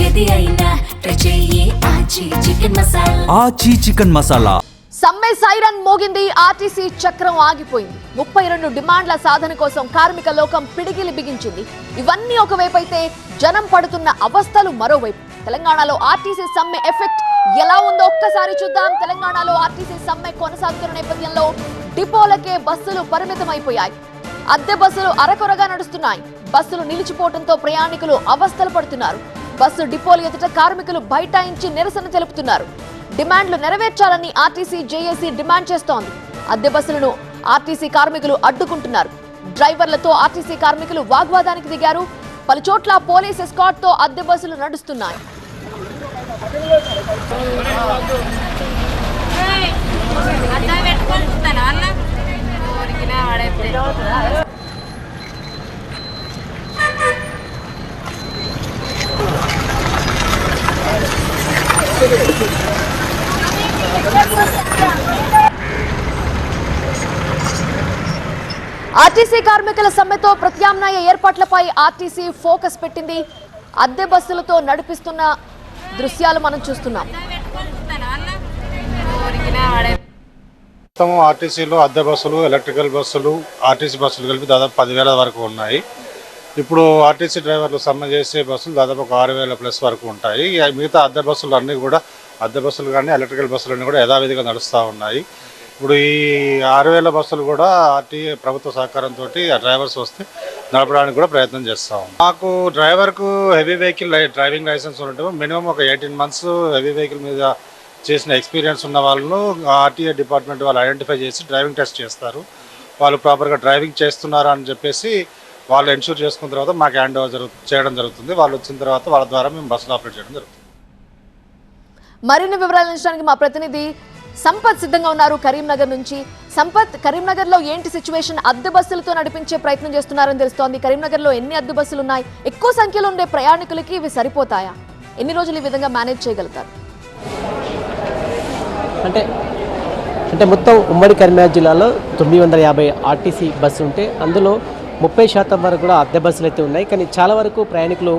ఆచి చికెన్ మసాలా. సమ్మె సైరన్ మోగింది. ఆర్టీసీ చక్రం ఆగిపోయింది. 32 డిమాండ్ల సాధన కోసం కార్మిక లోకం పిడికిలి బిగించింది. ఇవన్నీ ఒకవైపు అయితే జనం పడుతున్న అవస్థలు మరోవైపు. తెలంగాణలో ఆర్టీసీ సమ్మె ఎఫెక్ట్ ఎలా ఉందో ఒక్కసారి చూద్దాం. తెలంగాణలో ఆర్టీసీ సమ్మె కొనసాగుతున్న నేపథ్యంలో డిపోలకే బస్సులు పరిమితమైపోయాయి. అద్దె బస్సులు అరకొరగా నడుస్తున్నాయి. బస్సులు నిలిచిపోవడంతో ప్రయాణికులు అవస్థలు పడుతున్నారు. బస్సు డిపోలు ఎదుట కార్మికులు బైఠాయించి నిరసన తెలుపుతున్నారు. డిమాండ్లు నెరవేర్చాలని ఆర్టీసీ జేఏసీ డిమాండ్ చేస్తోంది. అద్దె బస్సులను ఆర్టీసీ కార్మికులు అడ్డుకుంటున్నారు. డ్రైవర్లతో ఆర్టీసీ కార్మికులు వాగ్వాదానికి దిగారు. పలుచోట్ల పోలీస్ ఎస్కార్ట్ తో అద్దె బస్సులు నడుస్తున్నాయి. ఆర్టీసీ కార్మికుల సమ్మెతో ప్రత్యామ్నాయ ఏర్పాట్లపై ఆర్టీసీ ఫోకస్ పెట్టింది. అద్దె బస్సులతో నడిపిస్తున్న దృశ్యాలు మనం చూస్తున్నాం. మొత్తం ఆర్టీసీలో అద్దె బస్సులు, ఎలక్ట్రికల్ బస్సులు, ఆర్టీసీ బస్సులు కలిపి దాదాపు 10,000 వరకు ఉన్నాయి. ఇప్పుడు ఆర్టీసీ డ్రైవర్లు సమ్మె చేసే బస్సులు దాదాపు ఒక 6,000+ వరకు ఉంటాయి. మిగతా అద్దె బస్సులు అన్నీ కూడా అద్దె బస్సులు కానీ ఎలక్ట్రికల్ బస్సులు అన్నీ కూడా యథావిధిగా నడుస్తూ ఉన్నాయి. ఇప్పుడు ఈ 6,000 బస్సులు కూడా ఆర్టీఏ ప్రభుత్వ సహకారంతో ఆ డ్రైవర్స్ వస్తే నడపడానికి కూడా ప్రయత్నం చేస్తాం. మాకు డ్రైవర్కు హెవీ వెహికల్ డ్రైవింగ్ లైసెన్స్ ఉండటం మినిమం ఒక 18 months హెవీ వెహికల్ మీద చేసిన ఎక్స్పీరియన్స్ ఉన్న వాళ్ళను ఆర్టీఏ డిపార్ట్మెంట్ వాళ్ళు ఐడెంటిఫై చేసి డ్రైవింగ్ టెస్ట్ చేస్తారు. వాళ్ళు ప్రాపర్గా డ్రైవింగ్ చేస్తున్నారా అని చెప్పేసి వాళ్ళు ఎన్ష్యూర్ చేసుకున్న తర్వాత మాకు హ్యాండ్ ఓవర్ చేయడం జరుగుతుంది. వాళ్ళు వచ్చిన తర్వాత వాళ్ళ ద్వారా మేము బస్సులు ఆపరేట్ చేయడం జరుగుతుంది. మరిన్ని వివరాలు ఇచ్చడానికి మా ప్రతినిధి సంపత్ సిద్ధంగా ఉన్నారు కరీంనగర్ నుంచి. సంపత్, కరీంనగర్ లో ఏంటి సిచ్యువేషన్? అద్దె బస్సులతో నడిపించే ప్రయత్నం చేస్తున్నారని తెలుస్తోంది. కరీంనగర్ లో ఎన్ని అద్దె బస్సులు ఉన్నాయి? ఎక్కువ సంఖ్యలో ఉండే ప్రయాణికులకి ఇవి సరిపోతాయా? ఎన్ని రోజులు ఈ విధంగా మేనేజ్ చేయగలుగుతారు? అంటే మొత్తం ఉమ్మడి కరీంనగర్ జిల్లాలో 950 ఆర్టీసీ బస్సులు ఉంటే అందులో 30% వరకు కూడా అద్దె బస్సులు అయితే ఉన్నాయి. కానీ చాలా వరకు ప్రయాణికులు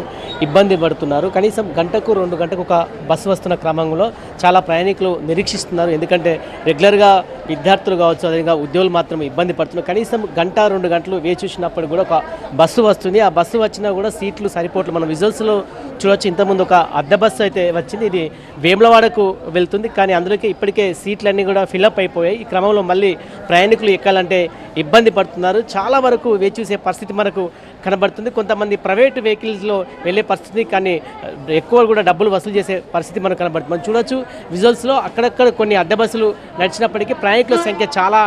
ఇబ్బంది పడుతున్నారు. కనీసం గంటకు 2 గంటకు ఒక బస్సు వస్తున్న క్రమంలో చాలా ప్రయాణికులు నిరీక్షిస్తున్నారు. ఎందుకంటే రెగ్యులర్గా విద్యార్థులు కావచ్చు, అదేవిధంగా ఉద్యోగులు మాత్రం ఇబ్బంది పడుతున్నారు. కనీసం గంట 2 గంటలు వేచి చూసినప్పుడు కూడా ఒక బస్సు వస్తుంది. ఆ బస్సు వచ్చినా కూడా సీట్లు సరిపోవట్లేదు. మనం విజువల్స్లో చూడవచ్చు. ఇంతకుముందు ఒక అద్దె బస్సు అయితే వచ్చింది. ఇది వేములవాడకు వెళ్తుంది. కానీ అందులోకి ఇప్పటికే సీట్లన్నీ కూడా ఫిల్అప్ అయిపోయాయి. ఈ క్రమంలో మళ్ళీ ప్రయాణికులు ఎక్కాలంటే ఇబ్బంది పడుతున్నారు. చాలా వరకు వేచి చూసే పరిస్థితి మనకు కనబడుతుంది. కొంతమంది ప్రైవేటు వెహికల్స్లో వెళ్ళే పరిస్థితి, కానీ ఎక్కువ కూడా డబ్బులు వసూలు చేసే పరిస్థితి మనకు కనబడుతుంది. మనం చూడొచ్చు విజువల్స్లో అక్కడక్కడ కొన్ని అద్దె బస్సులు నడిచినప్పటికీ ప్రయాణికుల సంఖ్య చాలా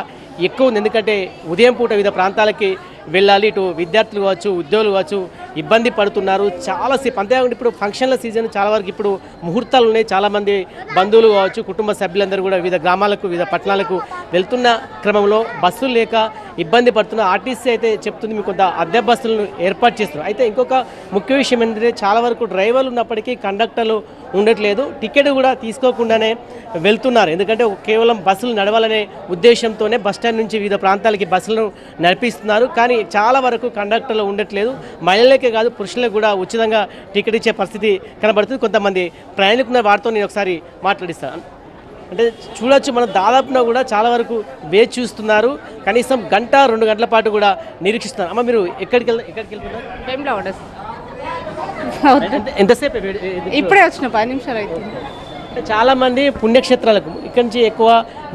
ఎక్కువ ఉంది. ఎందుకంటే ఉదయం పూట వివిధ ప్రాంతాలకి వెళ్ళాలి. ఇటు విద్యార్థులు కావచ్చు, ఉద్యోగులు కావచ్చు ఇబ్బంది పడుతున్నారు చాలాసేపు. అంతేకాకుండా ఇప్పుడు ఫంక్షన్ల సీజన్ చాలా వరకు ఇప్పుడు ముహూర్తాలు ఉన్నాయి. చాలామంది బంధువులు కావచ్చు, కుటుంబ సభ్యులందరూ కూడా వివిధ గ్రామాలకు, వివిధ పట్టణాలకు వెళ్తున్న క్రమంలో బస్సులు లేక ఇబ్బంది పడుతున్న ఆర్టీసీ అయితే చెప్తుంది మీకు కొంత అద్దె బస్సులను ఏర్పాటు చేస్తున్నారు. అయితే ఇంకొక ముఖ్య విషయం ఏంటంటే చాలా వరకు డ్రైవర్లు ఉన్నప్పటికీ కండక్టర్లు ఉండట్లేదు. టికెట్ కూడా తీసుకోకుండానే వెళ్తున్నారు. ఎందుకంటే కేవలం బస్సులు నడవాలనే ఉద్దేశంతోనే బస్టాండ్ నుంచి వివిధ ప్రాంతాలకి బస్సులను నడిపిస్తున్నారు. కానీ చాలా వరకు కండక్టర్లు ఉండట్లేదు. మహిళలకే కాదు పురుషులకు కూడా ఉచితంగా టికెట్ ఇచ్చే పరిస్థితి కనబడుతుంది. కొంతమంది ప్రయాణికున్న వారితో నేను ఒకసారి మాట్లాడిస్తాను. అంటే చూడొచ్చు, మనం దాదాపున కూడా చాలా వరకు వేచి చూస్తున్నారు. కనీసం గంట 2 గంటల పాటు కూడా నిరీక్షిస్తున్నారు. అమ్మ, మీరు ఎక్కడికి వెళ్తున్నారు? ఎంతసేపు? ఇప్పుడే వచ్చిన 10 నిమిషాలు అవుతుంది. చాలామంది పుణ్యక్షేత్రాలకు ఇక్కడి నుంచి ఎక్కువ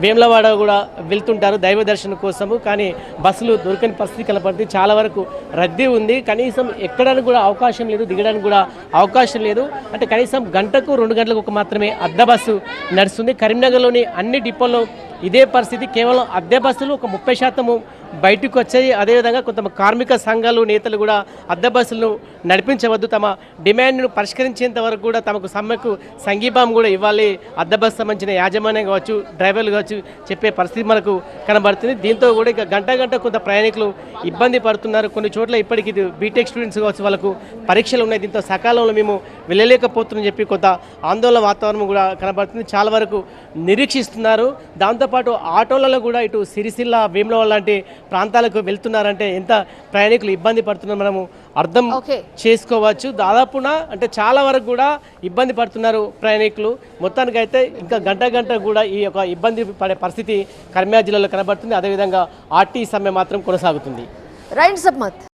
వేములవాడ కూడా వెళ్తుంటారు దైవ దర్శనం కోసము. కానీ బస్సులు దొరకని పరిస్థితి కనపడుతుంది. చాలా వరకు రద్దీ ఉంది. కనీసం ఎక్కడానికి కూడా అవకాశం లేదు, దిగడానికి కూడా అవకాశం లేదు. అంటే కనీసం గంటకు 2 గంటలకు మాత్రమే అద్దె బస్సు నడుస్తుంది. కరీంనగర్లోని అన్ని డిపోల్లో ఇదే పరిస్థితి. కేవలం అద్దె బస్సులు ఒక 30% బయటకు వచ్చాయి. అదేవిధంగా కొంత కార్మిక సంఘాలు నేతలు కూడా అద్దె బస్సులను నడిపించవద్దు, తమ డిమాండ్ను పరిష్కరించేంత వరకు కూడా తమకు సమ్మెకు సంఘీభావం కూడా ఇవ్వాలి, అద్దె బస్సు సంబంధించిన యాజమాన్యం కావచ్చు, డ్రైవర్లు కావచ్చు చెప్పే పరిస్థితి మనకు కనబడుతుంది. దీంతో కూడా ఇక గంట కొంత ప్రయాణికులు ఇబ్బంది పడుతున్నారు. కొన్ని చోట్ల ఇప్పటికీ బీటెక్ స్టూడెంట్స్ కావచ్చు, వాళ్ళకు పరీక్షలు ఉన్నాయి. దీంతో సకాలంలో మేము వెళ్ళలేకపోతున్నామని చెప్పి కొంత ఆందోళన వాతావరణం కూడా కనబడుతుంది. చాలా వరకు నిరీక్షిస్తున్నారు. దాంతోపాటు ఆటోలలో కూడా ఇటు సిరిసిల్ల, వేములవాడ లాంటి ప్రాంతాలకు వెళ్తున్నారంటే ఎంత ప్రయాణికులు ఇబ్బంది పడుతున్నారు మనము అర్థం ఓకే. చేసుకోవచ్చు. దాదాపున అంటే చాలా వరకు కూడా ఇబ్బంది పడుతున్నారు ప్రయాణికులు. మొత్తానికైతే ఇంకా గంట కూడా ఈ యొక్క ఇబ్బంది పడే పరిస్థితి కరీంనగర్ జిల్లాలో కనబడుతుంది. అదేవిధంగా ఆర్టీ సమ్మె మాత్రం కొనసాగుతుంది. రైట్ సమ్మత్.